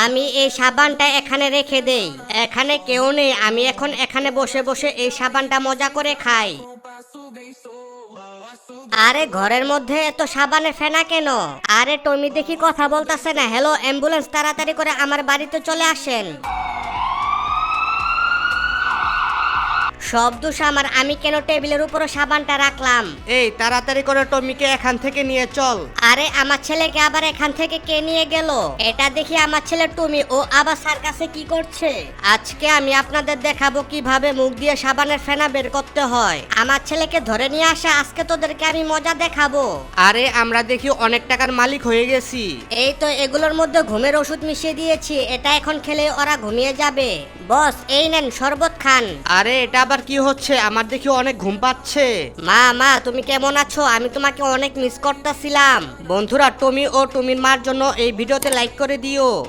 আমি এই সাবানটা এখানে রেখে দেই। এখানে কেউ নেই, আমি এখন এখানে বসে বসে এই সাবানটা মজা করে খাই। আরে ঘরের মধ্যে এত সাবানের ফেনা কেন? আরে টমি দেখি কথা বলতাছে না। হ্যালো অ্যাম্বুলেন্স, তাড়াতাড়ি করে আমার বাড়িতে চলে আসেন। সব দোষ আমার, আমি কেন টেবিলের উপরে সাবানটা রাখলাম? এই তাড়াতাড়ি করে টমিকে এখান থেকে নিয়ে চল। আরে আমার ছেলেকে আবার এখান থেকে কে নিয়ে গেল? এটা দেখি আমার ছেলে টমি, ও আবার স্যার কাছে কি করছে? আজকে আমি আপনাদের দেখাবো কিভাবে মুখ দিয়ে সাবানের ফেনা বের করতে হয়। আমার ছেলেকে ধরে নিয়ে আসা, আজকে তোদেরকে আমি মজা দেখাবো। আরে আমরা দেখি অনেক টাকার মালিক হয়ে গেছি। এই তো এগুলোর মধ্যে ঘুমের ওষুধ মিশিয়ে দিয়েছি, এটা এখন খেলে ওরা ঘুমিয়ে যাবে। বস এই নেন শরবত খান। আরে এটা আবার কি হচ্ছে? আমার দেখি অনেক ঘুম পাচ্ছে। মা তুমি কেমন আছো? আমি তোমাকে অনেক মিস করতেছিলাম। বন্ধুরা, টমি ও টমির মার জন্য এই ভিডিওতে লাইক করে দিও।